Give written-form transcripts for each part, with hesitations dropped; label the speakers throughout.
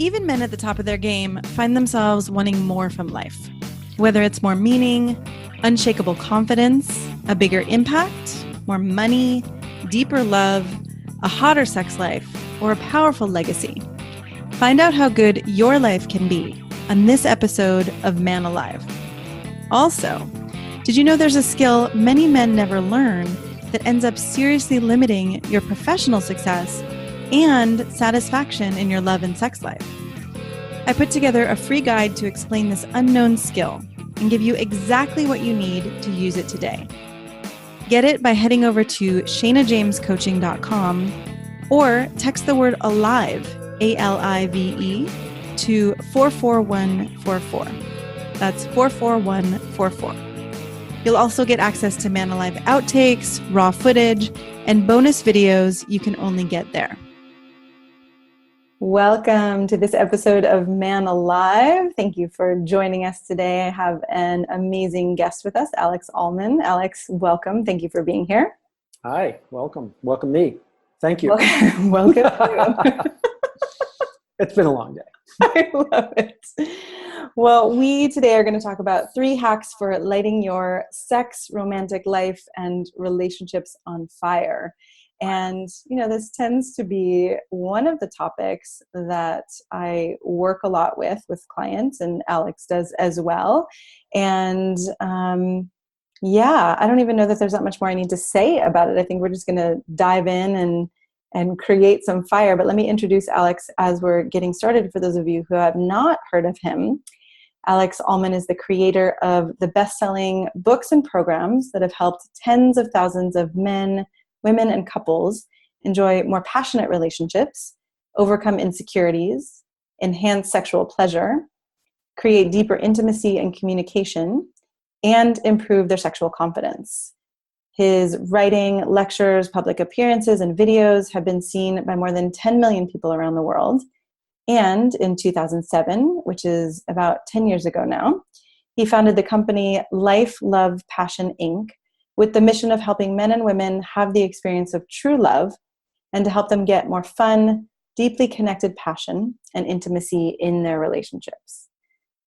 Speaker 1: Even men at the top of their game find themselves wanting more from life. Whether it's more meaning, unshakable confidence, a bigger impact, more money, deeper love, a hotter sex life, or a powerful legacy. Find out how good your life can be on this episode of Man Alive. Also, did you know there's a skill many men never learn that ends up seriously limiting your professional success and satisfaction in your love and sex life? I put together a free guide to explain this unknown skill and give you exactly what you need to use it today. Get it by heading over to ShaynaJamesCoaching.com or text the word ALIVE, ALIVE, to 44144. That's 44144. You'll also get access to Man Alive outtakes, raw footage, and bonus videos you can only get there. Welcome to this episode of Man Alive. Thank you for joining us today. I have an amazing guest with us, Alex Allman. Alex, welcome. Thank you for being here.
Speaker 2: Hi, welcome. Welcome me. Thank you.
Speaker 1: Welcome.
Speaker 2: It's been a long day.
Speaker 1: I love it. Well, we today are going to talk about 3 hacks for lighting your sex, romantic life, and relationships on fire. And, this tends to be one of the topics that I work a lot with clients, and Alex does as well. And I don't even know that there's that much more I need to say about it. I think we're just going to dive in and create some fire. But let me introduce Alex as we're getting started for those of you who have not heard of him. Alex Allman is the creator of the best-selling books and programs that have helped tens of thousands of men, women, and couples enjoy more passionate relationships, overcome insecurities, enhance sexual pleasure, create deeper intimacy and communication, and improve their sexual confidence. His writing, lectures, public appearances, and videos have been seen by more than 10 million people around the world. And in 2007, which is about 10 years ago now, he founded the company Life, Love, Passion, Inc., with the mission of helping men and women have the experience of true love and to help them get more fun, deeply connected passion and intimacy in their relationships.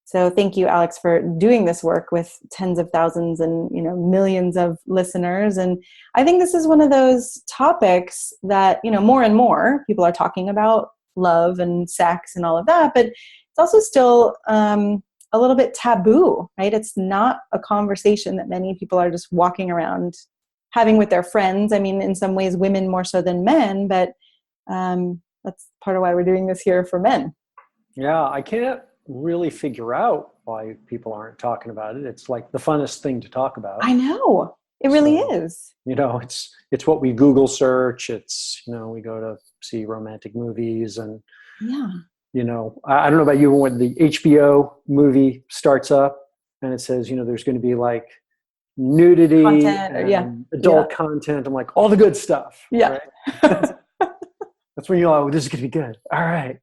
Speaker 1: So thank you, Alex, for doing this work with tens of thousands and millions of listeners. And I think this is one of those topics that, more and more people are talking about love and sex and all of that, but it's also still a little bit taboo, right? It's not a conversation that many people are just walking around having with their friends. I mean, in some ways, women more so than men, but that's part of why we're doing this here for men. Yeah,
Speaker 2: I can't really figure out why people aren't talking about it. It's like the funnest thing to talk about.
Speaker 1: I know. It really is.
Speaker 2: It's what we Google search. It's, we go to see romantic movies and, I don't know about you, when the HBO movie starts up and it says, there's going to be like nudity and adult content. I'm like, all the good stuff.
Speaker 1: Yeah.
Speaker 2: Right? That's when you're like, oh, this is going to be good. All right.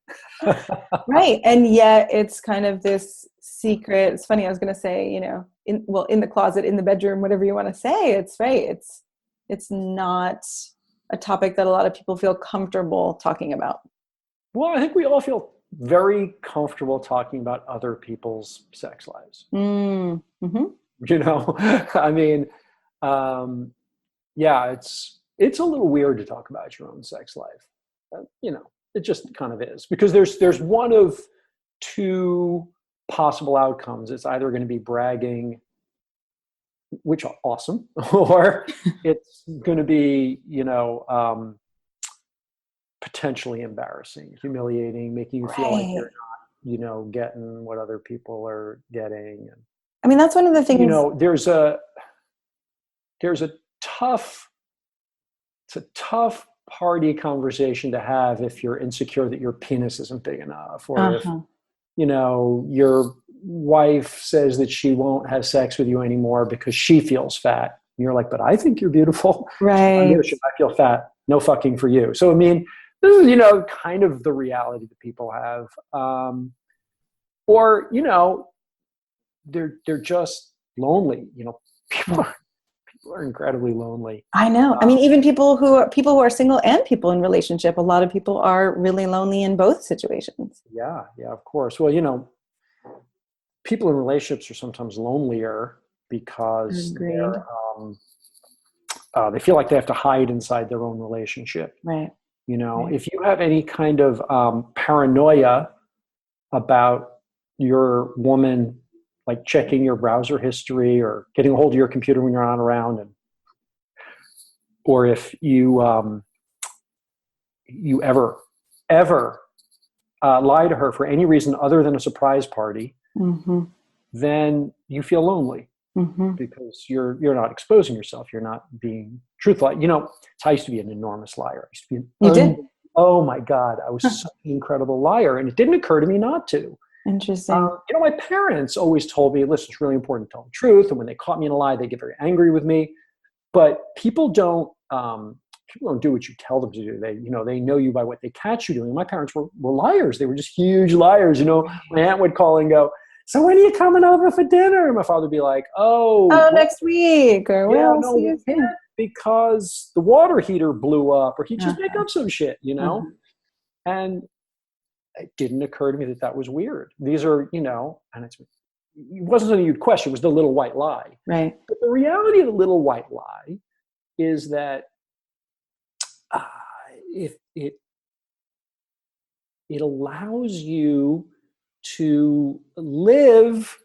Speaker 1: Right. And yet it's kind of this secret. It's funny. I was going to say, in the closet, in the bedroom, whatever you want to say, it's right. It's not a topic that a lot of people feel comfortable talking about.
Speaker 2: Well, I think we all feel very comfortable talking about other people's sex lives.
Speaker 1: Mm-hmm.
Speaker 2: I mean, it's a little weird to talk about your own sex life. It just kind of is, because there's one of 2 possible outcomes. It's either going to be bragging, which are awesome, or it's going to be, potentially embarrassing, humiliating, making you feel like you're not, getting what other people are getting. And,
Speaker 1: I mean, that's one of the things,
Speaker 2: there's a tough party conversation to have if you're insecure that your penis isn't big enough, or if your wife says that she won't have sex with you anymore because she feels fat, and you're like, but I think you're beautiful.
Speaker 1: Right?
Speaker 2: So I feel fat, no fucking for you. So I mean, this is kind of the reality that people have, or they're just lonely. People People are incredibly lonely.
Speaker 1: I know. I mean, even people who are single and people in relationship, a lot of people are really lonely in both situations.
Speaker 2: Yeah, of course. Well, people in relationships are sometimes lonelier because
Speaker 1: Agreed.
Speaker 2: they feel like they have to hide inside their own relationship.
Speaker 1: Right. Right.
Speaker 2: If you have any kind of paranoia about your woman, like checking your browser history or getting a hold of your computer when you're not around, or if you ever lie to her for any reason other than a surprise party,
Speaker 1: Mm-hmm.
Speaker 2: then you feel lonely.
Speaker 1: Mm-hmm.
Speaker 2: Because you're not exposing yourself. You're not being truthful. I used to be an enormous liar. I used to be
Speaker 1: You did?
Speaker 2: Oh my God, I was such an incredible liar, and it didn't occur to me not to.
Speaker 1: Interesting.
Speaker 2: My parents always told me, listen, it's really important to tell the truth, and when they caught me in a lie, they get very angry with me. But people don't do what you tell them to do. They know you by what they catch you doing. My parents were liars. They were just huge liars. My aunt would call and go, so when are you coming over for dinner? And my father would be like,
Speaker 1: next week, or
Speaker 2: yeah,
Speaker 1: we'll see you soon.
Speaker 2: because the water heater blew up, or he'd just make
Speaker 1: Uh-huh.
Speaker 2: up some shit,
Speaker 1: Uh-huh.
Speaker 2: And it didn't occur to me that was weird. These are, and it wasn't something you'd question. It was the little white lie.
Speaker 1: Right.
Speaker 2: But the reality of the little white lie is that if it allows you to live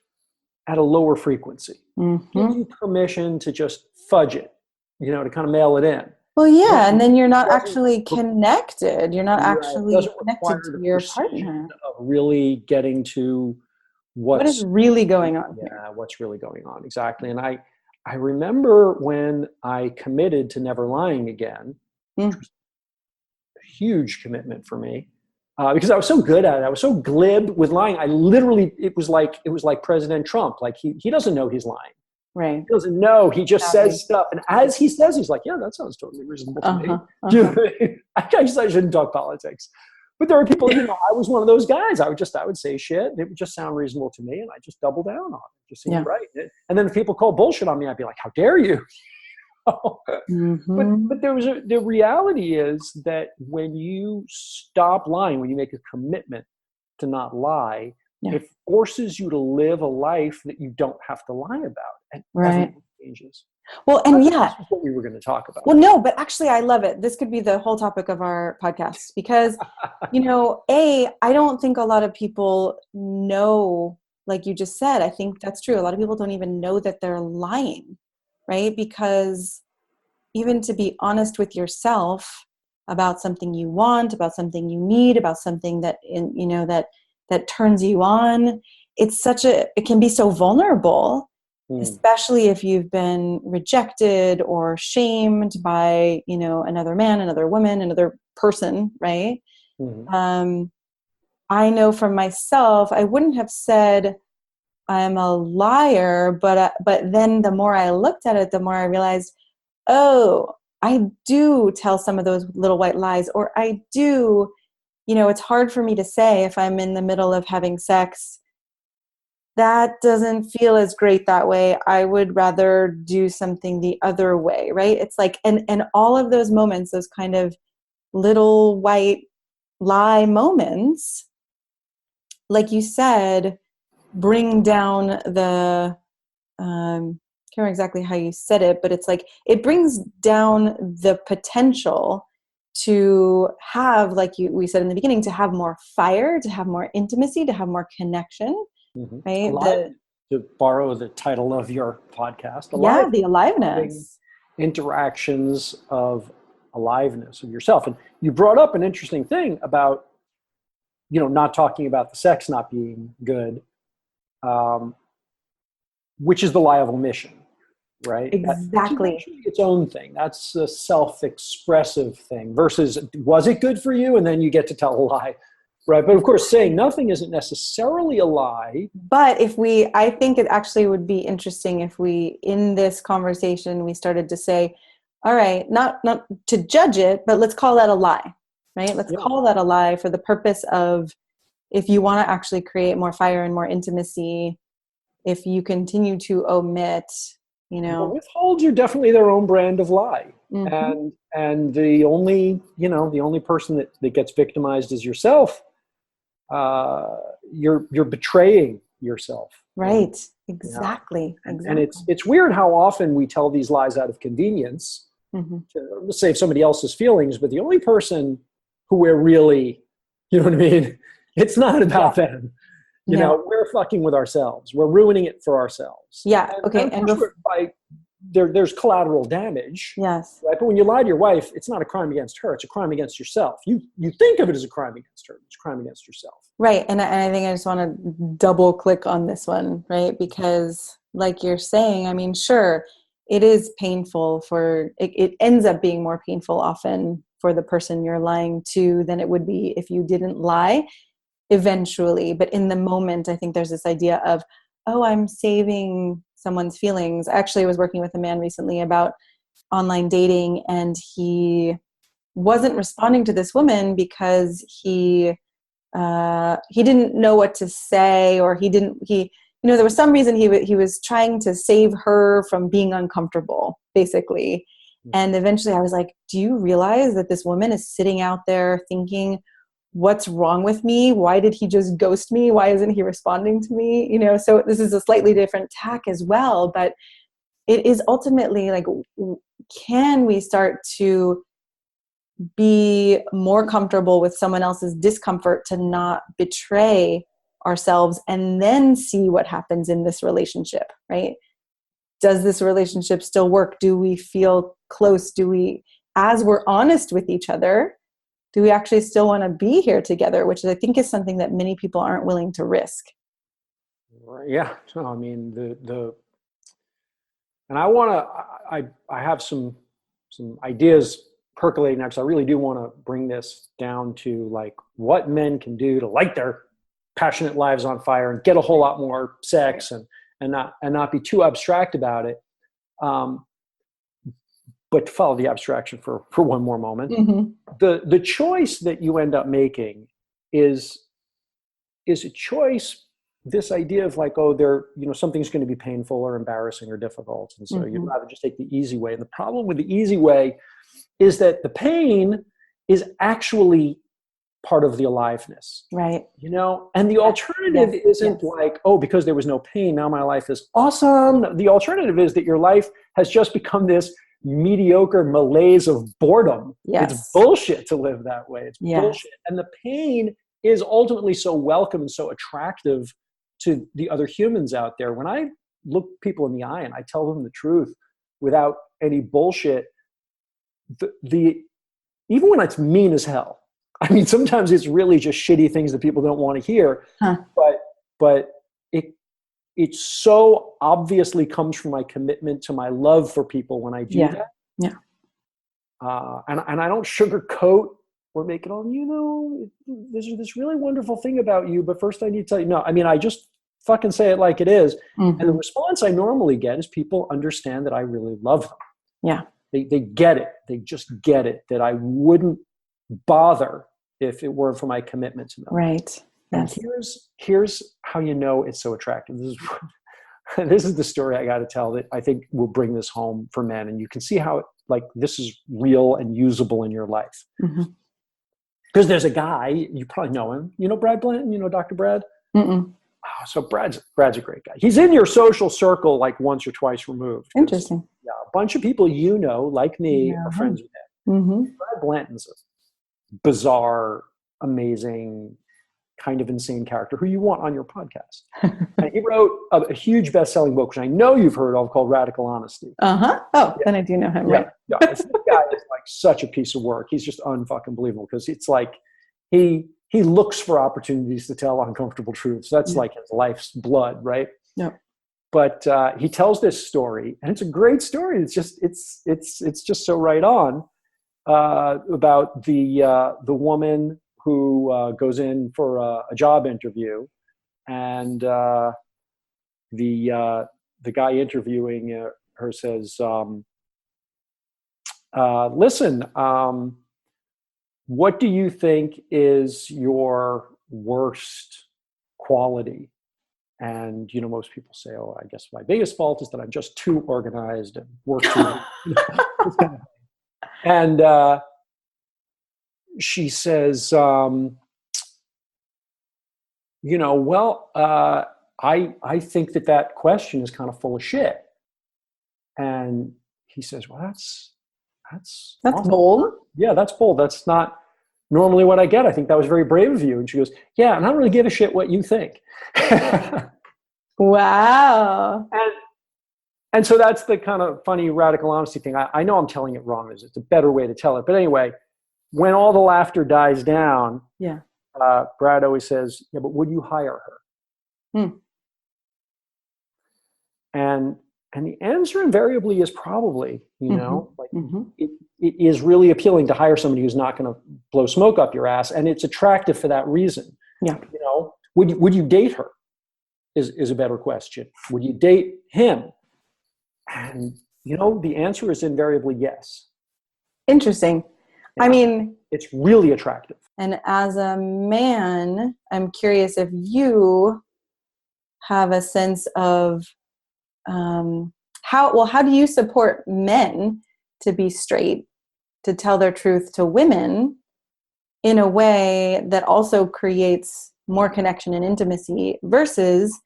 Speaker 2: at a lower frequency.
Speaker 1: Mm-hmm.
Speaker 2: Gives you permission to just fudge it, to kind of mail it in.
Speaker 1: Well, yeah, and then you're not actually connected. You're not actually connected to your partner.
Speaker 2: Of really getting to
Speaker 1: what is really going on here.
Speaker 2: Yeah, what's really going on, exactly. And I remember when I committed to never lying again, which was a huge commitment for me. Because I was so good at it. I was so glib with lying. It was like President Trump. Like he doesn't know he's lying.
Speaker 1: Right.
Speaker 2: He doesn't know. He just says stuff. And as he says, he's like, yeah, that sounds totally reasonable to me. Do you know what I mean? I shouldn't talk politics. But there are people, I was one of those guys. I would say shit. And it would just sound reasonable to me. And I just double down on it. Just seemed right. And then if people call bullshit on me, I'd be like, how dare you?
Speaker 1: Mm-hmm.
Speaker 2: But the reality is that when you stop lying, when you make a commitment to not lie, it forces you to live a life that you don't have to lie about, and everything changes.
Speaker 1: Well, and
Speaker 2: this is what we were going to talk about.
Speaker 1: Well, no, but actually, I love it. This could be the whole topic of our podcast because, I don't think a lot of people know, like you just said. I think that's true. A lot of people don't even know that they're lying, right? Because even to be honest with yourself about something you want, about something you need, about something that that turns you on, it can be so vulnerable, especially if you've been rejected or shamed by, another man, another woman, another person, right? Mm-hmm. I know from myself, I wouldn't have said I'm a liar, but then the more I looked at it, the more I realized, oh, I do tell some of those little white lies, or I do, it's hard for me to say if I'm in the middle of having sex, that doesn't feel as great that way. I would rather do something the other way, right? It's like, and all of those moments, those kind of little white lie moments, like you said, bring down the, can't remember exactly how you said it, but it's like it brings down the potential to have, like we said in the beginning, to have more fire, to have more intimacy, to have more connection, right?
Speaker 2: To borrow the title of your podcast,
Speaker 1: the aliveness,
Speaker 2: interactions of aliveness of yourself. And you brought up an interesting thing about, not talking about the sex not being good, which is the lie of omission. Right?
Speaker 1: Exactly.
Speaker 2: That's its own thing. That's a self-expressive thing versus was it good for you? And then you get to tell a lie. Right. But of course, saying nothing isn't necessarily a lie.
Speaker 1: But I think it actually would be interesting if we, in this conversation, we started to say, all right, not to judge it, but let's call that a lie, right? Let's call that a lie for the purpose of, if you want to actually create more fire and more intimacy, if you continue to omit, you
Speaker 2: Well,
Speaker 1: know?
Speaker 2: withholds are definitely their own brand of lie.
Speaker 1: Mm-hmm.
Speaker 2: And the only, the only person that gets victimized is yourself. You're betraying yourself.
Speaker 1: Right.
Speaker 2: Yeah.
Speaker 1: Exactly.
Speaker 2: And
Speaker 1: Exactly.
Speaker 2: it's weird how often we tell these lies out of convenience
Speaker 1: Mm-hmm.
Speaker 2: to save somebody else's feelings, but the only person who we're really, you know what I mean? It's not about them.
Speaker 1: No.
Speaker 2: We're fucking with ourselves. We're ruining it for ourselves.
Speaker 1: Yeah.
Speaker 2: And
Speaker 1: Okay.
Speaker 2: of course, there's collateral damage,
Speaker 1: Yes.
Speaker 2: right? But when you lie to your wife, it's not a crime against her. It's a crime against yourself. You think of it as a crime against her. It's a crime against yourself.
Speaker 1: Right. And I think I just want to double click on this one, right? Because like you're saying, I mean, sure, it is painful it ends up being more painful often for the person you're lying to than it would be if you didn't lie eventually. But in the moment, I think there's this idea of, oh, I'm saving someone's feelings. Actually, I was working with a man recently about online dating, and he wasn't responding to this woman because he didn't know what to say, or there was some reason he was trying to save her from being uncomfortable, basically. And eventually I was like, do you realize that this woman is sitting out there thinking, what's wrong with me? Why did he just ghost me? Why isn't he responding to me? So this is a slightly different tack as well, but it is ultimately like, can we start to be more comfortable with someone else's discomfort to not betray ourselves, and then see what happens in this relationship, right? Does this relationship still work? Do we feel close? As we're honest with each other, do we actually still want to be here together? Which I think is something that many people aren't willing to risk.
Speaker 2: Yeah. No, I mean, and I have some ideas percolating now, because I really do want to bring this down to like what men can do to light their passionate lives on fire and get a whole lot more sex, and not be too abstract about it. But to follow the abstraction for one more moment,
Speaker 1: Mm-hmm.
Speaker 2: the choice that you end up making is a choice. This idea of like, oh, something's going to be painful or embarrassing or difficult, and so
Speaker 1: Mm-hmm.
Speaker 2: you'd rather just take the easy way. And the problem with the easy way is that the pain is actually part of the aliveness,
Speaker 1: Right?
Speaker 2: And the alternative isn't like, oh, because there was no pain, now my life is awesome. The alternative is that your life has just become this mediocre malaise of boredom.
Speaker 1: Yes.
Speaker 2: It's bullshit to live that way. It's bullshit. And the pain is ultimately so welcome and so attractive to the other humans out there. When I look people in the eye and I tell them the truth without any bullshit, even when it's mean as hell, I mean, sometimes it's really just shitty things that people don't want to hear, but it so obviously comes from my commitment to my love for people when I do that.
Speaker 1: Yeah.
Speaker 2: And I don't sugarcoat or make it all, there's this really wonderful thing about you, but first I need to tell you, no, I mean, I just fucking say it like it is.
Speaker 1: Mm-hmm.
Speaker 2: And the response I normally get is people understand that I really love them.
Speaker 1: Yeah.
Speaker 2: They get it. They just get it, that I wouldn't bother if it weren't for my commitment to them.
Speaker 1: Right.
Speaker 2: Yes. And here's how you know it's so attractive. This is the story I got to tell that I think will bring this home for men, and you can see how this is real and usable in your life.
Speaker 1: Mm-hmm.
Speaker 2: Because there's a guy, you probably know him. You know Brad Blanton? You know Dr. Brad?
Speaker 1: Mm-mm.
Speaker 2: Oh, so Brad's a great guy. He's in your social circle like once or twice removed.
Speaker 1: Interesting.
Speaker 2: Yeah, a bunch of people like me, are friends with him.
Speaker 1: Mm-hmm.
Speaker 2: Brad Blanton's a bizarre, amazing, kind of insane character who you want on your podcast. And he wrote a huge best-selling book, which I know you've heard of, called Radical Honesty.
Speaker 1: Uh-huh. Oh, then I do know him, right?
Speaker 2: Yeah. This guy is like such a piece of work. He's just unfucking believable, because it's like he looks for opportunities to tell uncomfortable truths. That's like his life's blood, right? Yeah. But he tells this story, and it's a great story. It's just so right on, about the woman who goes in for a job interview, and the guy interviewing her says, listen, what do you think is your worst quality? And, most people say, oh, I guess my biggest fault is that I'm just too organized and work too much. This kind of thing. And she says, I think that question is kind of full of shit. And he says, well, that's awesome.
Speaker 1: Bold.
Speaker 2: Yeah, that's bold. That's not normally what I get. I think that was very brave of you. And she goes, yeah, and I don't really give a shit what you think.
Speaker 1: Wow.
Speaker 2: And so that's the kind of funny radical honesty thing. I know I'm telling it wrong. It's a better way to tell it. But anyway, when all the laughter dies down, Brad always says, yeah, but would you hire her? And the answer invariably is probably, it is really appealing to hire somebody who's not going to blow smoke up your ass. And it's attractive for that reason.
Speaker 1: Yeah.
Speaker 2: Would you date her is a better question. Would you date him? And, the answer is invariably yes.
Speaker 1: Interesting.
Speaker 2: Yeah.
Speaker 1: I mean,
Speaker 2: it's really attractive.
Speaker 1: And as a man, I'm curious if you have a sense of how do you support men to be straight, to tell their truth to women in a way that also creates more connection and intimacy versus,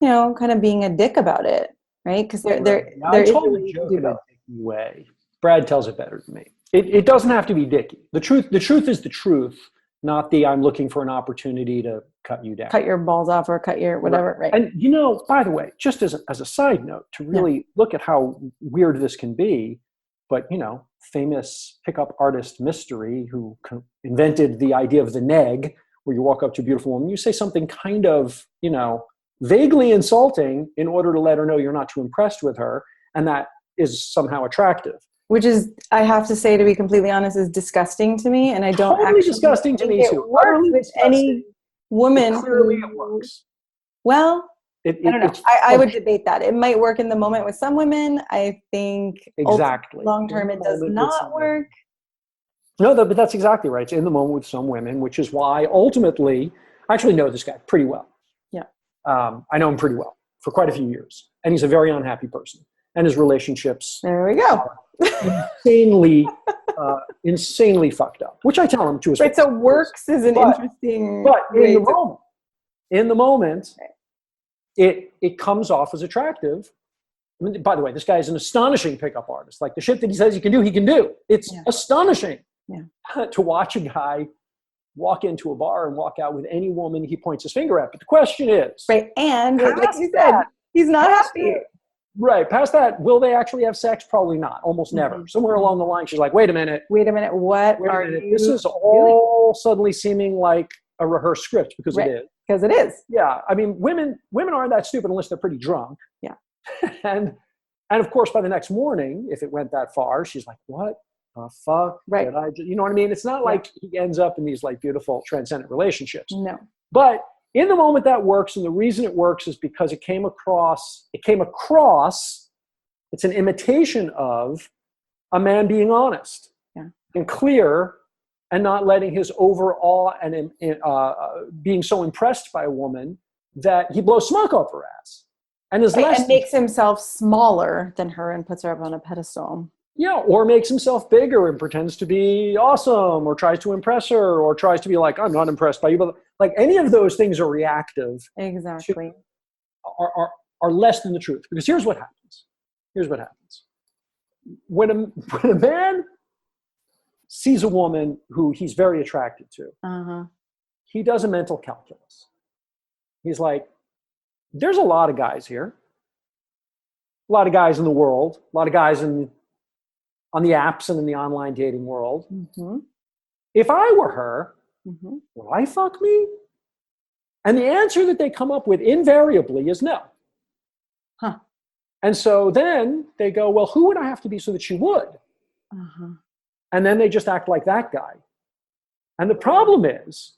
Speaker 1: kind of being a dick about it, right? Because there is a way to do both.
Speaker 2: Way. Brad tells it better than me. It doesn't have to be dicky. The truth is the truth, not the I'm looking for an opportunity to cut you down.
Speaker 1: Cut your balls off or cut your whatever, right?
Speaker 2: And, by the way, just as a side note, to really look at how weird this can be, but, famous pickup artist Mystery, who invented the idea of the neg, where you walk up to a beautiful woman, you say something kind of, vaguely insulting in order to let her know you're not too impressed with her, and that is somehow attractive.
Speaker 1: Which is, I have to say, to be completely honest, is disgusting to me, and I don't
Speaker 2: totally disgusting to me too.
Speaker 1: It works with any woman.
Speaker 2: Clearly, it works.
Speaker 1: Well, I don't know. I would debate that. It might work in the moment with some women. I think
Speaker 2: exactly
Speaker 1: long term it does not work.
Speaker 2: No, but that's exactly right. It's in the moment with some women, which is why ultimately, I actually know this guy pretty well.
Speaker 1: Yeah.
Speaker 2: I know him pretty well for quite a few years, and he's a very unhappy person. And his relationships,
Speaker 1: there we go,
Speaker 2: insanely fucked up. Which I tell him to his face.
Speaker 1: Right. So works is an interesting.
Speaker 2: But in the moment, it comes off as attractive. I mean, by the way, this guy is an astonishing pickup artist. Like the shit that he says he can do. It's astonishing to watch a guy walk into a bar and walk out with any woman he points his finger at. But the question is,
Speaker 1: right? And like you said, he's not happy.
Speaker 2: Right. Past that, will they actually have sex? Probably not. Almost never. Somewhere along the line, she's like, wait a minute.
Speaker 1: What are you?
Speaker 2: This is all suddenly seeming like a rehearsed script because it is.
Speaker 1: Because it is.
Speaker 2: Yeah. I mean, women aren't that stupid unless they're pretty drunk.
Speaker 1: Yeah.
Speaker 2: And of course, by the next morning, if it went that far, she's like, what the fuck?
Speaker 1: Right.
Speaker 2: You know what I mean? It's not like he ends up in these like beautiful transcendent relationships.
Speaker 1: No.
Speaker 2: But in the moment that works, and the reason it works is because it came across, it's an imitation of a man being honest and clear and not letting his overawe and being so impressed by a woman that he blows smoke up her ass. And
Speaker 1: makes himself smaller than her and puts her up on a pedestal.
Speaker 2: Yeah, or makes himself bigger and pretends to be awesome, or tries to impress her, or tries to be like, I'm not impressed by you. But like any of those things are reactive.
Speaker 1: Exactly.
Speaker 2: Are less than the truth. Because here's what happens. When a man sees a woman who he's very attracted to, he does a mental calculus. He's like, there's a lot of guys here. A lot of guys in the world. A lot of guys on the apps and in the online dating world. Mm-hmm. If I were her, would I fuck me? And the answer that they come up with invariably is no.
Speaker 1: Huh.
Speaker 2: And so then they go, well, who would I have to be so that she would? And then they just act like that guy. And the problem is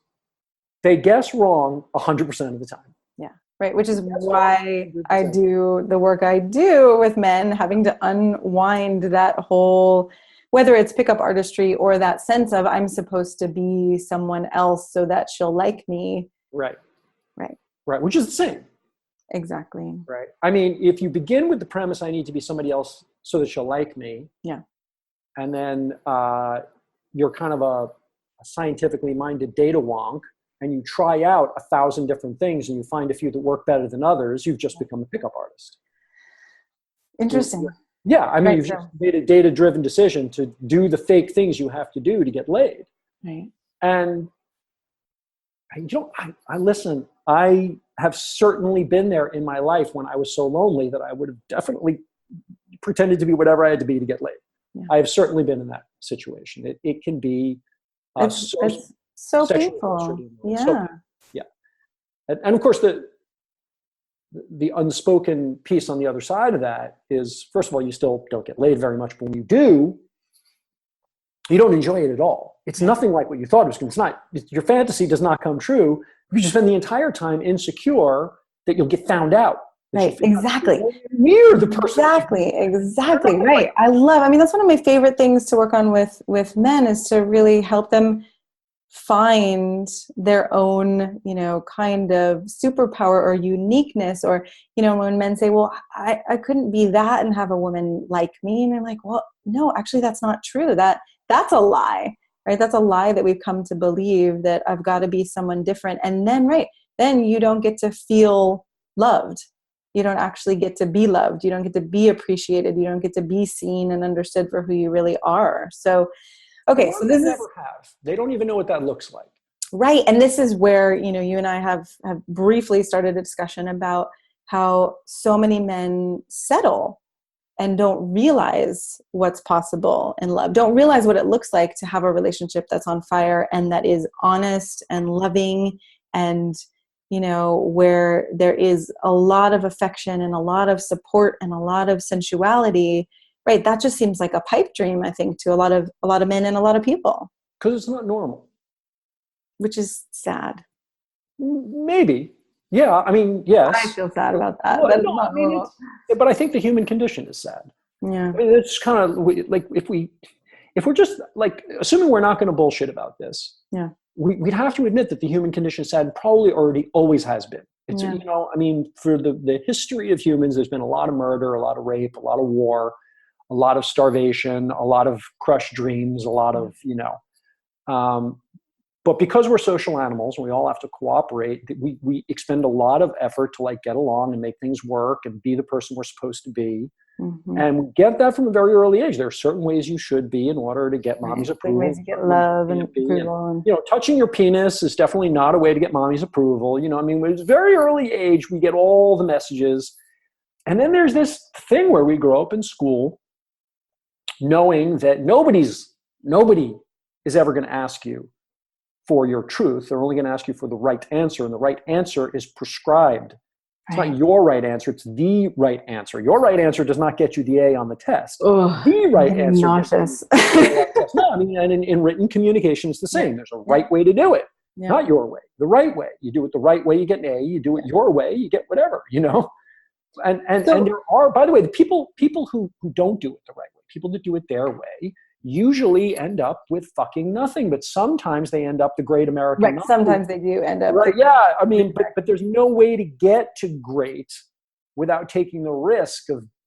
Speaker 2: they guess wrong 100% of the time.
Speaker 1: Yeah. Right. Which is why I do the work I do with men, having to unwind that whole, whether it's pickup artistry or that sense of I'm supposed to be someone else so that she'll like me.
Speaker 2: Right. Which is the same.
Speaker 1: Exactly.
Speaker 2: Right. I mean, if you begin with the premise, I need to be somebody else so that she'll like me.
Speaker 1: Yeah.
Speaker 2: And then you're kind of a scientifically minded data wonk, and you try out 1,000 different things and you find a few that work better than others, you've just become a pickup artist.
Speaker 1: Interesting.
Speaker 2: Yeah. I mean,
Speaker 1: Right,
Speaker 2: you've just made a data-driven decision to do the fake things you have to do to get laid.
Speaker 1: Right.
Speaker 2: And I listen, I have certainly been there in my life when I was so lonely that I would have definitely pretended to be whatever I had to be to get laid. Yeah. I have certainly been in that situation. It can be
Speaker 1: it's so painful. Yeah.
Speaker 2: So, yeah. And of course, the unspoken piece on the other side of that is, first of all, you still don't get laid very much, but when you do, you don't enjoy it at all. It's nothing like what you thought it was going to be. It's not, your fantasy does not come true. You just spend the entire time insecure that you'll get found out.
Speaker 1: Right, exactly.
Speaker 2: Near the person.
Speaker 1: Exactly, right. I mean, that's one of my favorite things to work on with men, is to really help them find their own, kind of superpower or uniqueness. Or, when men say, well, I couldn't be that and have a woman like me. And I'm like, well, no, actually, that's not true. That's a lie, right? That's a lie that we've come to believe, that I've got to be someone different. And then you don't get to feel loved. You don't actually get to be loved. You don't get to be appreciated. You don't get to be seen and understood for who you really are. So, okay, so this is...
Speaker 2: They don't even know what that looks like.
Speaker 1: Right. And this is where, you and I have briefly started a discussion about how so many men settle and don't realize what's possible in love, don't realize what it looks like to have a relationship that's on fire and that is honest and loving, and, where there is a lot of affection and a lot of support and a lot of sensuality. Right. That just seems like a pipe dream, I think, to a lot of men and a lot of people.
Speaker 2: Because it's not normal.
Speaker 1: Which is sad.
Speaker 2: Maybe. Yeah, I mean, yes.
Speaker 1: I feel sad about that.
Speaker 2: Well, no, but I think the human condition is sad.
Speaker 1: Yeah.
Speaker 2: I mean, it's kind of like, if we're just like, assuming we're not going to bullshit about this,
Speaker 1: yeah,
Speaker 2: we'd have to admit that the human condition is sad, and probably always has been. It's, I mean, for the history of humans, there's been a lot of murder, a lot of rape, a lot of war, a lot of starvation, a lot of crushed dreams, a lot of, but because we're social animals and we all have to cooperate, we expend a lot of effort to like get along and make things work and be the person we're supposed to be. Mm-hmm. And we get that from a very early age. There are certain ways you should be in order to get mommy's approval.
Speaker 1: Ways to get love and approval.
Speaker 2: And, touching your penis is definitely not a way to get mommy's approval. I mean, at a very early age, we get all the messages. And then there's this thing where we grow up in school knowing that nobody is ever going to ask you for your truth. They're only going to ask you for the right answer, and the right answer is prescribed. It's not your right answer, it's the right answer. Your right answer does not get you the A on the test.
Speaker 1: Ugh,
Speaker 2: the right answer.
Speaker 1: Nauseous.
Speaker 2: No, I mean, and in written communication, it's the same. There's a right way to do it, not your way. The right way. You do it the right way, you get an A. You do it your way, you get whatever. And there are, by the way, the people who don't do it the right way, people that do it their way, usually end up with fucking nothing, but sometimes they end up the great American.
Speaker 1: Right. Sometimes they do end up.
Speaker 2: Right. Yeah. I mean, but there's no way to get to great without taking the risk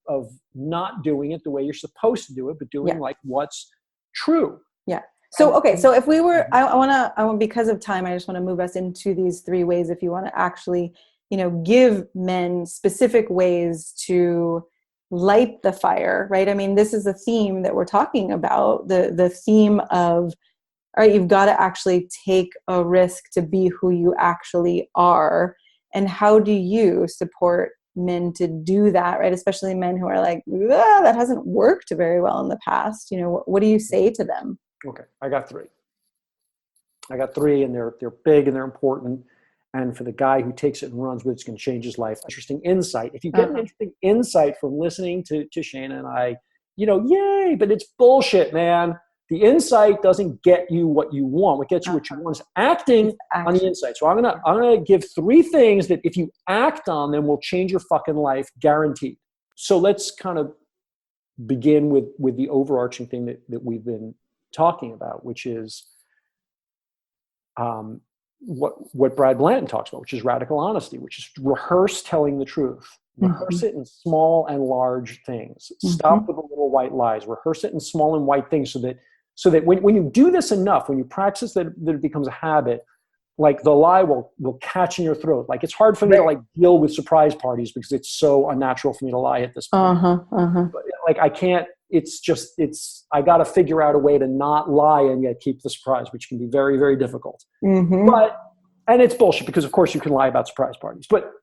Speaker 2: of not doing it the way you're supposed to do it, but doing like what's true.
Speaker 1: Yeah. So, okay. So if we were, I want, because of time, I just want to move us into these 3 ways. If you want to actually, give men specific ways to light the fire, right? I mean, this is a theme that we're talking about, the theme of, all right, you've got to actually take a risk to be who you actually are. And how do you support men to do that, right? Especially men who are like, that hasn't worked very well in the past. What do you say to them?
Speaker 2: Okay, I got 3, and they're big and they're important. And for the guy who takes it and runs with it, it's going to change his life. Interesting insight. If you get an interesting insight from listening to Shana and I, yay, but it's bullshit, man. The insight doesn't get you what you want. What gets you what you want is acting on the insight. So I'm gonna give 3 things that if you act on them will change your fucking life, guaranteed. So let's kind of begin with the overarching thing that we've been talking about, which is what Brad Blanton talks about, which is radical honesty, which is rehearse telling the truth. Rehearse it in small and large things. Stop with the little white lies. Rehearse it in small and white things so that when you do this enough, when you practice that it becomes a habit, like the lie will catch in your throat. Like it's hard for me to like deal with surprise parties because it's so unnatural for me to lie at this point. But, like I can't, I got to figure out a way to not lie and yet keep the surprise, which can be very, very difficult. And it's bullshit because of course you can lie about surprise parties, but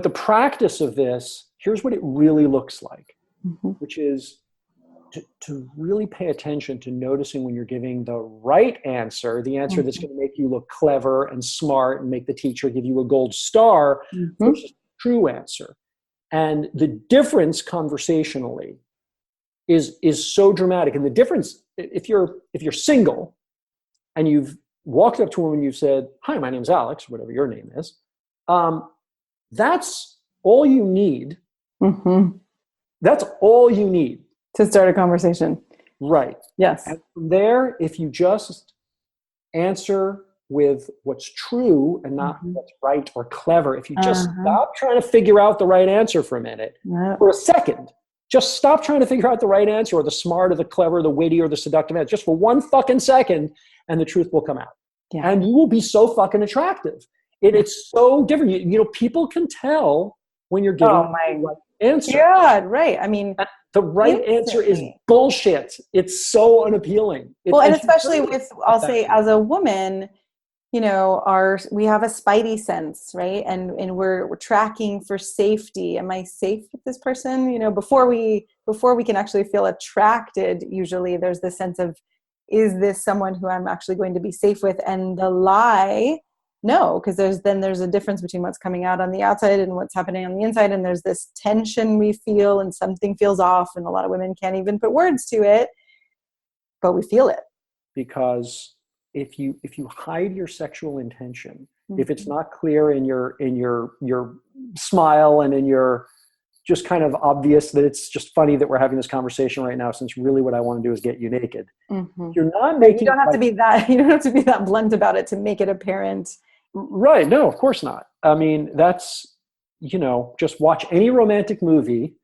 Speaker 2: the practice of this, here's what it really looks like, which is to really pay attention to noticing when you're giving the right answer, the answer that's going to make you look clever and smart and make the teacher give you a gold star, versus the true answer. And the difference conversationally is so dramatic. And the difference, if you're single and you've walked up to a woman and you've said, "Hi, my name's Alex," whatever your name is, that's all you need. That's all you need
Speaker 1: to start a conversation.
Speaker 2: Right.
Speaker 1: Yes.
Speaker 2: And from there, if you just answer with what's true and not what's right or clever, if you just stop trying to figure out the right answer for a minute, for a second, just stop trying to figure out the right answer or the smart or the clever, the witty or the seductive answer, just for 1 fucking second, and the truth will come out. Yeah. And you will be so fucking attractive. It's so different. You know, people can tell when you're giving the right answer.
Speaker 1: Yeah, right. I mean,
Speaker 2: the right answer is bullshit. It's so unappealing.
Speaker 1: And especially I'll say as a woman, you know, we have a spidey sense, right? And we're tracking for safety. Am I safe with this person? You know, before we can actually feel attracted, usually there's this sense of, is this someone who I'm actually going to be safe with? And the lie, no, because there's a difference between what's coming out on the outside and what's happening on the inside. And there's this tension we feel and something feels off. And a lot of women can't even put words to it, but we feel it.
Speaker 2: Because if you hide your sexual intention, if it's not clear in your smile and in your just kind of obvious that it's just funny that we're having this conversation right now, since really what I want to do is get you naked. You're not making.
Speaker 1: You don't have to be that blunt about it to make it apparent.
Speaker 2: Right. No, of course not. I mean, that's, just watch any romantic movie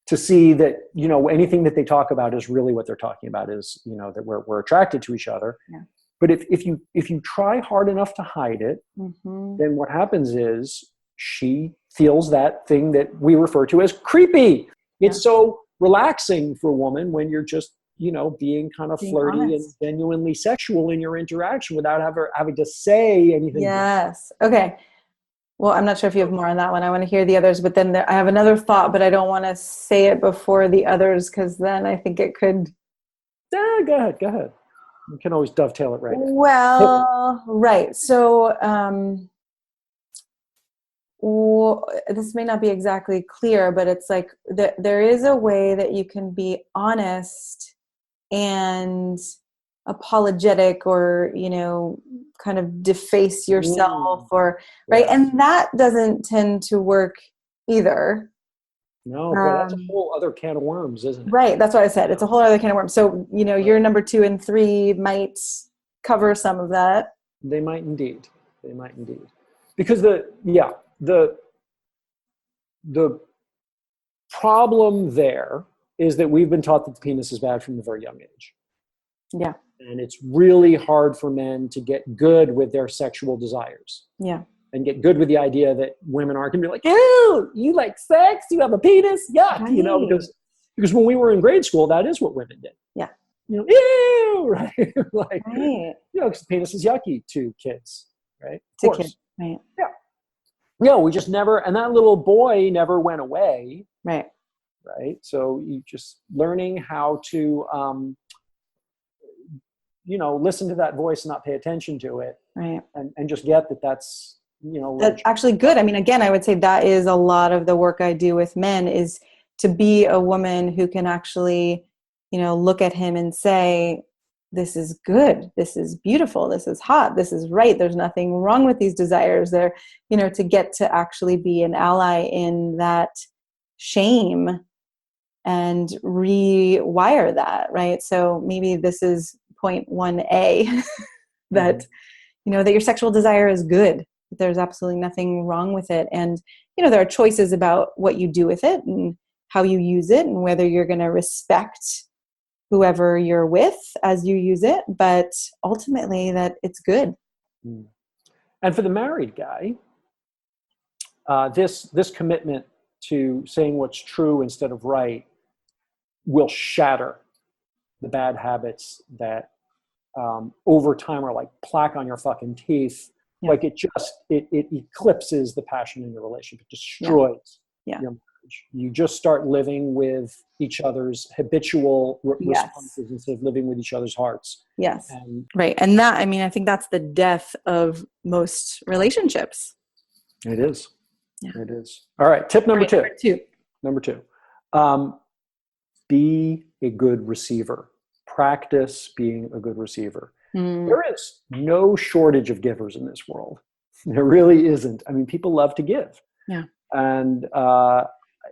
Speaker 2: to see that, anything that they talk about is really what they're talking about is, that we're attracted to each other. Yeah. But if you try hard enough to hide it, then what happens is she feels that thing that we refer to as creepy. It's so relaxing for a woman when you're just, being kind of flirty honest. And genuinely sexual in your interaction without having to say anything.
Speaker 1: Yes. Okay. Well, I'm not sure if you have more on that one. I want to hear the others, but then I have another thought, but I don't want to say it before the others because then I think it could.
Speaker 2: Go ahead. You can always dovetail it right.
Speaker 1: Well, right. So this may not be exactly clear, but it's like there is a way that you can be honest and apologetic or, kind of deface yourself or, right. And that doesn't tend to work either.
Speaker 2: No, but that's a whole other can of worms, isn't it?
Speaker 1: Right. That's what I said. It's a whole other can of worms. So, your number 2 and 3 might cover some of that.
Speaker 2: They might indeed. Because the problem there is that we've been taught that the penis is bad from a very young age.
Speaker 1: Yeah.
Speaker 2: And it's really hard for men to get good with their sexual desires.
Speaker 1: Yeah.
Speaker 2: And get good with the idea that women aren't going to be like, ew, you like sex? You have a penis? Yuck. Right. Because when we were in grade school, that is what women did.
Speaker 1: Yeah.
Speaker 2: Ew, right? Because the penis is yucky to kids, right?
Speaker 1: To kids, right.
Speaker 2: Yeah. Yeah, we just never, and that little boy never went away.
Speaker 1: Right.
Speaker 2: Right. So you just learning how to, listen to that voice and not pay attention to it.
Speaker 1: Right.
Speaker 2: And just get that that's,
Speaker 1: that's actually good. I mean, again, I would say that is a lot of the work I do with men is to be a woman who can actually, look at him and say, this is good. This is beautiful. This is hot. This is right. There's nothing wrong with these desires. They're, to get to actually be an ally in that shame and rewire that, right? So maybe this is point 1A that, that your sexual desire is good. There's absolutely nothing wrong with it. And, there are choices about what you do with it and how you use it and whether you're going to respect whoever you're with as you use it. But ultimately that it's good.
Speaker 2: And for the married guy, this commitment to saying what's true instead of right will shatter the bad habits that over time are like plaque on your fucking teeth. Yeah. Like it eclipses the passion in your relationship. It destroys your marriage. You just start living with each other's habitual responses instead of living with each other's hearts.
Speaker 1: Yes. Right. And that, I think that's the death of most relationships.
Speaker 2: It is. Yeah. It is. All right. Tip number two. Number two. Be a good receiver. Practice being a good receiver. There is no shortage of givers in this world. There really isn't. People love to give.
Speaker 1: Yeah.
Speaker 2: And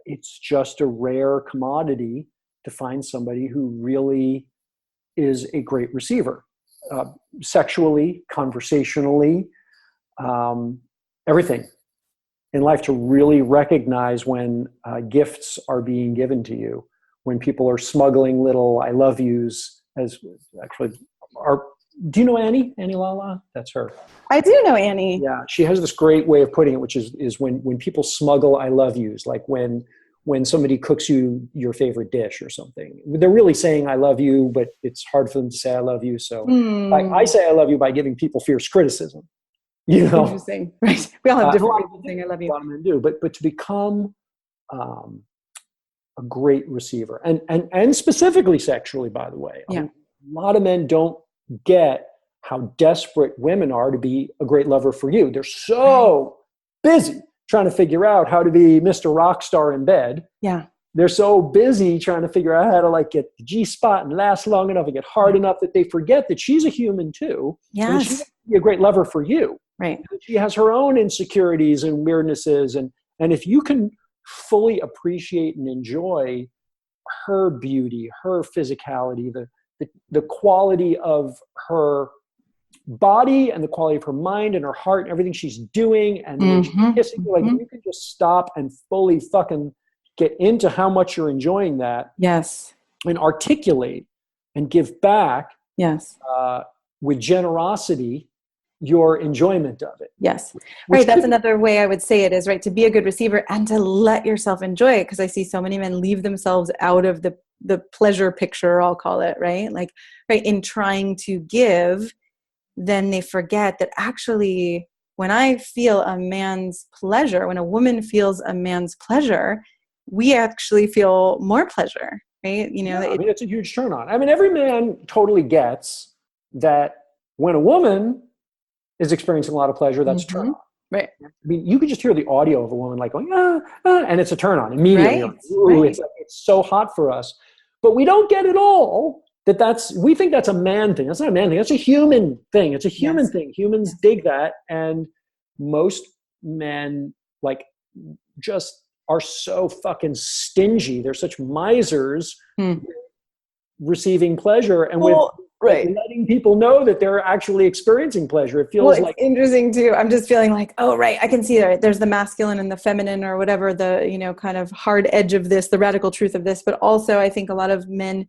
Speaker 2: it's just a rare commodity to find somebody who really is a great receiver. Sexually, conversationally, everything in life, to really recognize when gifts are being given to you, when people are smuggling little I love yous, as actually are. Do you know Annie? Annie Lala? That's her.
Speaker 1: I do know Annie.
Speaker 2: Yeah, she has this great way of putting it, which is when people smuggle I love yous, like when somebody cooks you your favorite dish or something. They're really saying I love you, but it's hard for them to say I love you. So I say I love you by giving people fierce criticism.
Speaker 1: Interesting. Right. We all have different ways of saying I love you.
Speaker 2: A lot of men do, but to become a great receiver, and specifically sexually, by the way.
Speaker 1: Yeah.
Speaker 2: A lot of men don't get how desperate women are to be a great lover for you. They're so busy trying to figure out how to be Mr. Rockstar in bed.
Speaker 1: Yeah.
Speaker 2: They're so busy trying to figure out how to get the G-spot and last long enough and get hard enough that they forget that she's a human too.
Speaker 1: Yes.
Speaker 2: And she can be a great lover for you.
Speaker 1: Right.
Speaker 2: And she has her own insecurities and weirdnesses. And if you can fully appreciate and enjoy her beauty, her physicality, the quality of her body and the quality of her mind and her heart and everything she's doing, and when she's kissing you, you can just stop and fully fucking get into how much you're enjoying that.
Speaker 1: Yes.
Speaker 2: And articulate and give back.
Speaker 1: Yes.
Speaker 2: With generosity, your enjoyment of it.
Speaker 1: Yes. Right. That's another way I would say it is, right, to be a good receiver and to let yourself enjoy it. Because I see so many men leave themselves out of the pleasure picture, I'll call it, right? In trying to give, then they forget that actually when I feel a man's pleasure, when a woman feels a man's pleasure, we actually feel more pleasure, right?
Speaker 2: It's a huge turn on. Every man totally gets that when a woman is experiencing a lot of pleasure, that's a turn on.
Speaker 1: Right.
Speaker 2: You could just hear the audio of a woman going, and it's a turn on immediately.
Speaker 1: Right.
Speaker 2: Ooh, it's so hot for us. But we don't get it all we think that's a man thing. That's not a man thing. That's a human thing. It's a human thing. Humans dig that. And most men just are so fucking stingy. They're such misers receiving pleasure and with letting people know that they're actually experiencing pleasure. It feels
Speaker 1: it's interesting too. I'm just feeling like, oh, right. I can see that. There's the masculine and the feminine or whatever, the, kind of hard edge of this, the radical truth of this. But also I think a lot of men,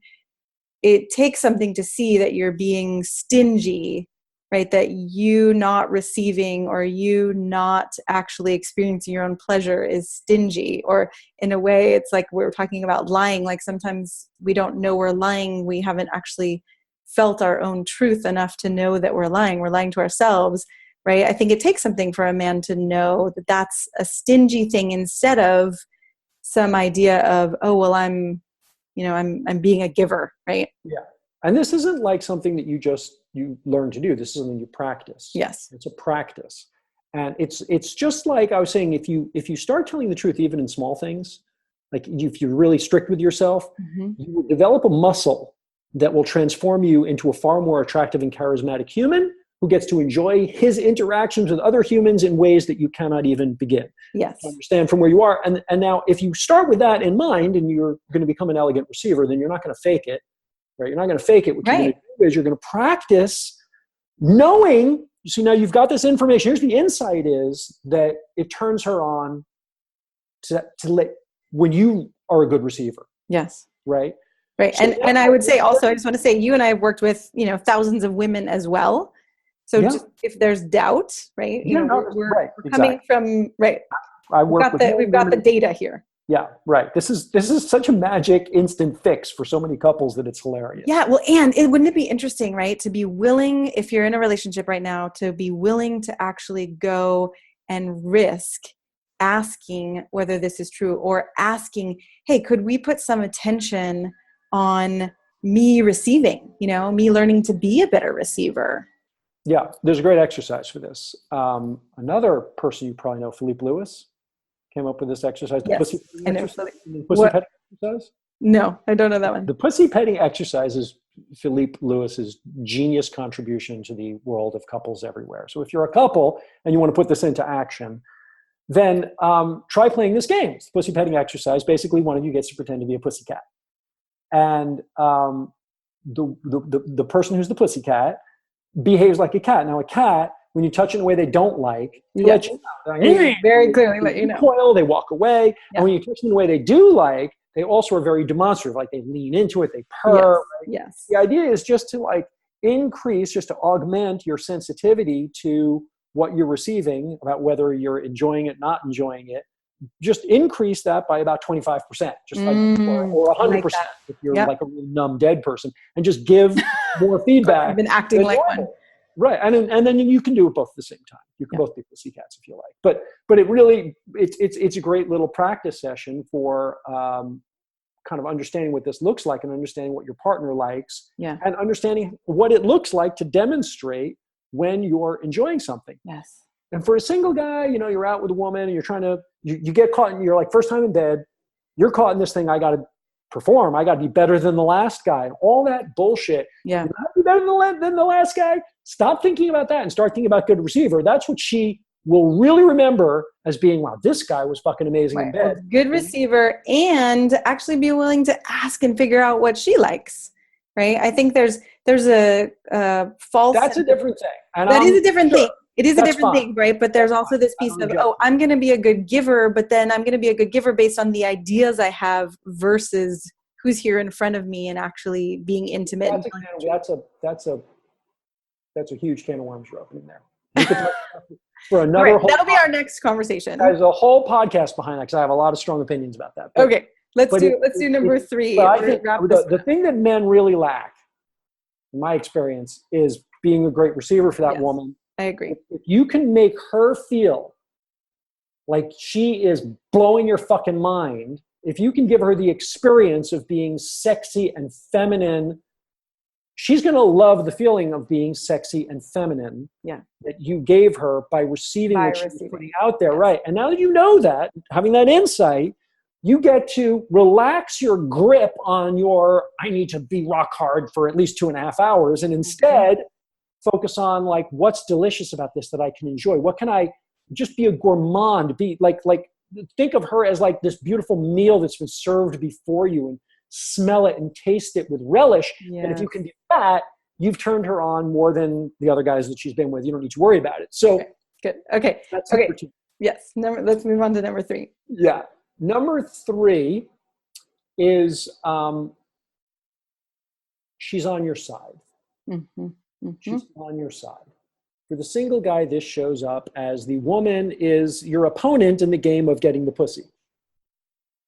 Speaker 1: it takes something to see that you're being stingy, right? That you not receiving or you not actually experiencing your own pleasure is stingy. Or in a way, it's like we're talking about lying. Like sometimes we don't know we're lying. We haven't actually felt our own truth enough to know that we're lying. We're lying to ourselves, right? I think it takes something for a man to know that that's a stingy thing instead of some idea of, oh, well, I'm being a giver, right?
Speaker 2: Yeah. And this isn't like something that you learn to do. This is something you practice.
Speaker 1: Yes.
Speaker 2: It's a practice. And it's just like I was saying, if you start telling the truth, even in small things, like if you're really strict with yourself, you will develop a muscle that will transform you into a far more attractive and charismatic human who gets to enjoy his interactions with other humans in ways that you cannot even begin
Speaker 1: to
Speaker 2: understand from where you are. And now if you start with that in mind and you're going to become an elegant receiver, then you're not going to fake it, right? You're not going to fake it. What you're going to do is you're going to practice knowing, so now you've got this information. Here's the insight is that it turns her on to let, when you are a good receiver.
Speaker 1: Yes.
Speaker 2: Right.
Speaker 1: Right.
Speaker 2: So
Speaker 1: And I would say also, I just want to say, you and I have worked with, thousands of women as well. So just if there's doubt, right, we're coming from, right. We've got the data here.
Speaker 2: Yeah, right. This is such a magic instant fix for so many couples that it's hilarious.
Speaker 1: Yeah, well, and wouldn't it be interesting, right, to be willing, if you're in a relationship right now, to be willing to actually go and risk asking whether this is true, or asking, hey, could we put some attention on me receiving, me learning to be a better receiver?
Speaker 2: Yeah, there's a great exercise for this. Another person you probably know, Philippe Lewis, came up with this exercise. The pussy petting exercise?
Speaker 1: No, I don't know that one.
Speaker 2: The pussy petting exercise is Philippe Lewis's genius contribution to the world of couples everywhere. So if you're a couple and you want to put this into action, then try playing this game. It's the pussy petting exercise. Basically, one of you gets to pretend to be a pussycat. And the person who's the pussycat behaves like a cat. Now, a cat, when you touch it in a way they don't like, they let you know.
Speaker 1: They very clearly let you know.
Speaker 2: Recoil, they walk away. Yeah. And when you touch them in a way they do like, they also are very demonstrative. Like they lean into it, they purr.
Speaker 1: Yes.
Speaker 2: The idea is just to increase, just to augment your sensitivity to what you're receiving, about whether you're enjoying it, not enjoying it. Just increase that by about 25%, just or 100% if you're like a real numb dead person, and just give more feedback.
Speaker 1: I've been acting like one.
Speaker 2: Right, and then you can do it both at the same time. You can both be pussycats if you like. But it really it's a great little practice session for kind of understanding what this looks like, and understanding what your partner likes, and understanding what it looks like to demonstrate when you're enjoying something.
Speaker 1: Yes.
Speaker 2: And for a single guy, you're out with a woman and you're trying to, you get caught and you're like, first time in bed, you're caught in this thing. I got to perform. I got to be better than the last guy, and all that bullshit.
Speaker 1: Yeah.
Speaker 2: You got to be better than the last guy. Stop thinking about that and start thinking about good receiver. That's what she will really remember as being, wow, this guy was fucking amazing in bed.
Speaker 1: Good receiver, and actually be willing to ask and figure out what she likes. Right. I think there's a false.
Speaker 2: That's a different thing. And
Speaker 1: that is a different thing. It is a different thing, right? But there's also this piece of, I'm going to be a good giver, but then I'm going to be a good giver based on the ideas I have versus who's here in front of me and actually being intimate.
Speaker 2: That's a huge can of worms you're opening there. For another
Speaker 1: that'll be our next conversation.
Speaker 2: There's a whole podcast behind that because I have a lot of strong opinions about that.
Speaker 1: Okay, let's do number 3.
Speaker 2: I think the thing that men really lack, in my experience, is being a great receiver for that woman.
Speaker 1: I agree.
Speaker 2: If you can make her feel like she is blowing your fucking mind, if you can give her the experience of being sexy and feminine, she's going to love the feeling of being sexy and feminine that you gave her by receiving what she's putting out there. Right. And now that you know that, having that insight, you get to relax your grip on your, I need to be rock hard for at least 2.5 hours. And instead, focus on what's delicious about this that I can enjoy. What can I just be a gourmand, be like think of her as this beautiful meal that's been served before you, and smell it and taste it with relish. And if you can do that, you've turned her on more than the other guys that she's been with. You don't need to worry about it. So
Speaker 1: good. Okay.
Speaker 2: That's
Speaker 1: okay. Yes. Let's move on to number 3.
Speaker 2: Yeah. Number 3 is she's on your side.
Speaker 1: Mm-hmm. Mm-hmm.
Speaker 2: She's on your side. For the single guy, this shows up as the woman is your opponent in the game of getting the pussy.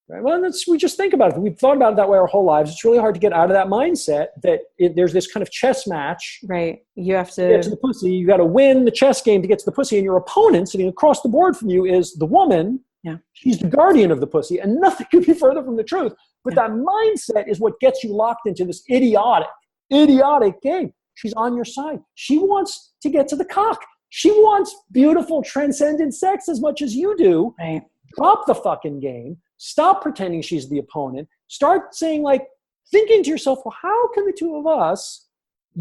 Speaker 2: Right? Well, we just think about it. We've thought about it that way our whole lives. It's really hard to get out of that mindset that there's this kind of chess match.
Speaker 1: Right. You have to
Speaker 2: get to the pussy. You got to win the chess game to get to the pussy. And your opponent sitting across the board from you is the woman.
Speaker 1: Yeah.
Speaker 2: She's the guardian of the pussy. And nothing could be further from the truth. But that mindset is what gets you locked into this idiotic game. She's on your side. She wants to get to the cock. She wants beautiful, transcendent sex as much as you do.
Speaker 1: Right.
Speaker 2: Drop the fucking game. Stop pretending she's the opponent. Start saying, thinking to yourself, well, how can the two of us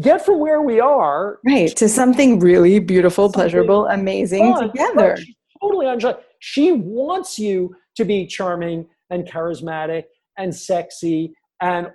Speaker 2: get from where we are
Speaker 1: to something really beautiful, pleasable, amazing together?
Speaker 2: She's totally on track. She wants you to be charming and charismatic and sexy and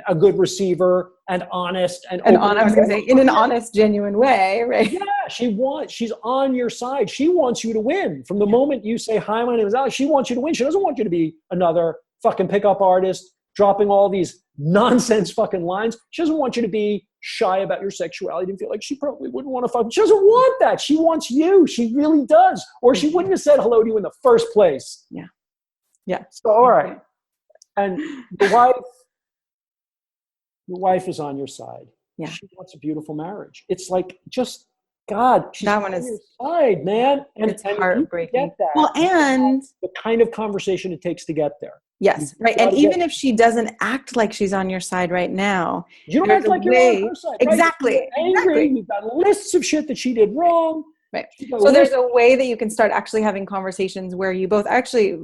Speaker 2: a good receiver and honest and
Speaker 1: I was going to say, in an honest, genuine way, right?
Speaker 2: Yeah, she's on your side. She wants you to win. From the moment you say, hi, my name is Alex, she wants you to win. She doesn't want you to be another fucking pickup artist dropping all these nonsense fucking lines. She doesn't want you to be shy about your sexuality and feel like she probably wouldn't want to fuck. She doesn't want that. She wants you. She really does. Or she wouldn't have said hello to you in the first place.
Speaker 1: Yeah. Yeah.
Speaker 2: So, all right. And your wife is on your side.
Speaker 1: Yeah.
Speaker 2: She wants a beautiful marriage. It's like, just, God, she's
Speaker 1: that one
Speaker 2: on
Speaker 1: is
Speaker 2: your side, man. And
Speaker 1: it's heartbreaking.
Speaker 2: Get that.
Speaker 1: Well, and
Speaker 2: the kind of conversation it takes to get there.
Speaker 1: Yes, right. And even if she doesn't act like she's on your side right now,
Speaker 2: you don't act like you're on her side.
Speaker 1: Exactly.
Speaker 2: Right? You're angry. You've got lists of shit that she did wrong.
Speaker 1: Right. So there's a way that you can start actually having conversations where you both actually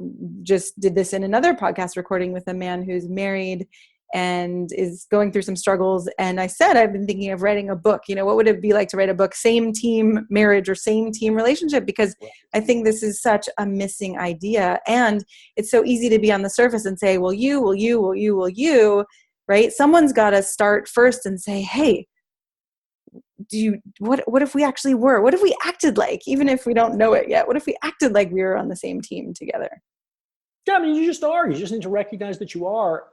Speaker 1: just did this in another podcast recording with a man who's married and is going through some struggles. And I said, I've been thinking of writing a book. You know, what would it be like to write a book, same team marriage or same team relationship? Because I think this is such a missing idea. And it's so easy to be on the surface and say, will you, right? Someone's got to start first and say, hey, what if we actually were? What if we acted like, even if we don't know it yet, what if we acted like we were on the same team together?
Speaker 2: Yeah, I mean, you just are. You just need to recognize that you are.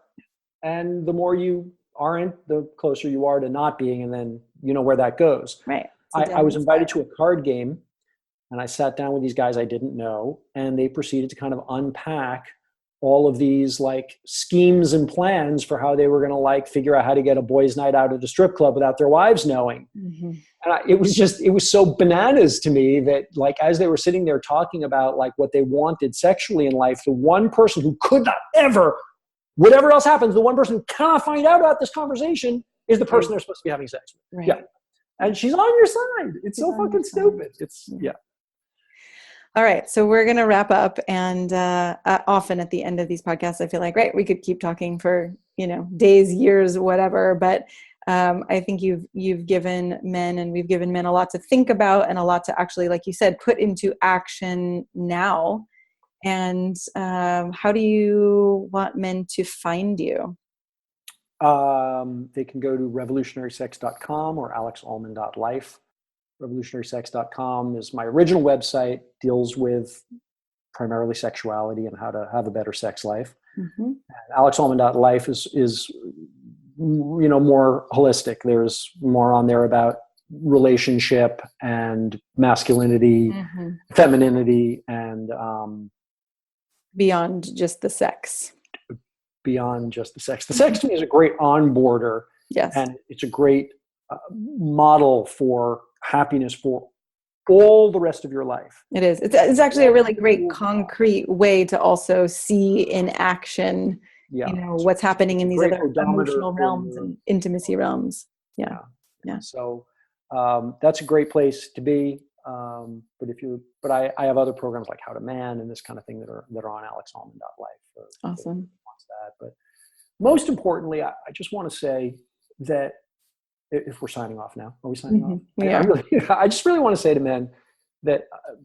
Speaker 2: And the more you aren't, the closer you are to not being, and then you know where that goes.
Speaker 1: Right.
Speaker 2: I was invited to a card game, and I sat down with these guys I didn't know, and they proceeded to kind of unpack all of these like schemes and plans for how they were going to like figure out how to get a boys' night out at the strip club without their wives knowing. Mm-hmm. And it was so bananas to me that like, as they were sitting there talking about like what they wanted sexually in life, the one person who could not ever, whatever else happens, the one person who cannot find out about this conversation is the person they're supposed to be having sex with. Right. Yeah. And she's on your side. It's so fucking stupid. Yeah.
Speaker 1: All right. So we're going to wrap up. And often at the end of these podcasts, I feel like, right, we could keep talking for, days, years, whatever. But I think you've given men, and we've given men a lot to think about and a lot to actually, like you said, put into action now. And how do you want men to find you?
Speaker 2: They can go to revolutionarysex.com or alexallman.life. Revolutionarysex.com is my original website, deals with primarily sexuality and how to have a better sex life. Mm-hmm. alexallman.life is more holistic. There's more on there about relationship and masculinity, mm-hmm. femininity, and
Speaker 1: beyond just the sex.
Speaker 2: Beyond just the sex. The sex to me is a great onboarder.
Speaker 1: Yes.
Speaker 2: And it's a great model for happiness for all the rest of your life.
Speaker 1: It is. It's actually a really great concrete way to also see in action, what's happening in these other emotional realms and intimacy realms. Yeah.
Speaker 2: So that's a great place to be. But I have other programs like How to Man and this kind of thing that are on alexallman.life.
Speaker 1: Awesome.
Speaker 2: But most importantly, I just want to say that if we're signing off now, are we signing off?
Speaker 1: We are.
Speaker 2: I just really want to say to men that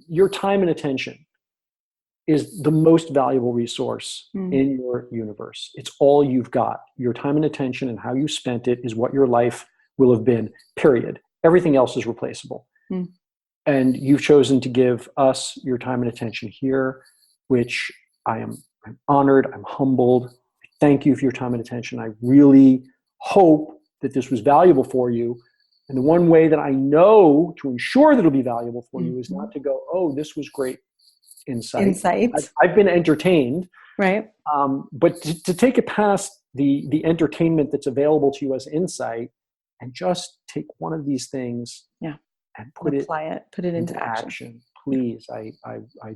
Speaker 2: your time and attention is the most valuable resource in your universe. It's all you've got. Your time and attention and how you spent it is what your life will have been, period. Everything else is replaceable. And you've chosen to give us your time and attention here, which I'm honored, I'm humbled. Thank you for your time and attention. I really hope that this was valuable for you. And the one way that I know to ensure that it'll be valuable for you is not to go, oh, this was great insight. I've been entertained.
Speaker 1: Right.
Speaker 2: But to take it past the entertainment that's available to you as insight and just take one of these things and put it into action. Please, I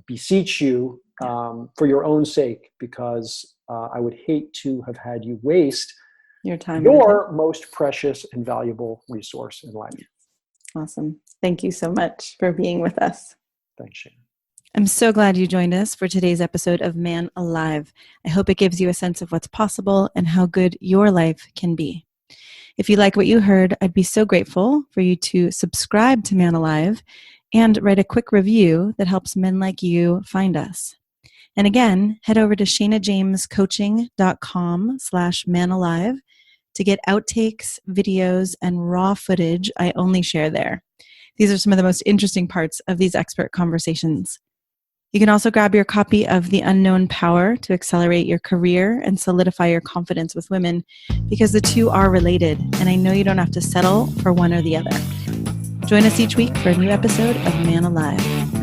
Speaker 2: beseech you for your own sake, because I would hate to have had you waste
Speaker 1: your time,
Speaker 2: your most precious and valuable resource in life.
Speaker 1: Awesome. Thank you so much for being with us.
Speaker 2: Thanks, Shane.
Speaker 1: I'm so glad you joined us for today's episode of Man Alive. I hope it gives you a sense of what's possible and how good your life can be. If you like what you heard, I'd be so grateful for you to subscribe to Man Alive and write a quick review that helps men like you find us. And again, head over to shanajamescoaching.com/manalive To get outtakes, videos, and raw footage, I only share there. These are some of the most interesting parts of these expert conversations. You can also grab your copy of The Unknown Power to accelerate your career and solidify your confidence with women, because the two are related, and I know you don't have to settle for one or the other. Join us each week for a new episode of Man Alive.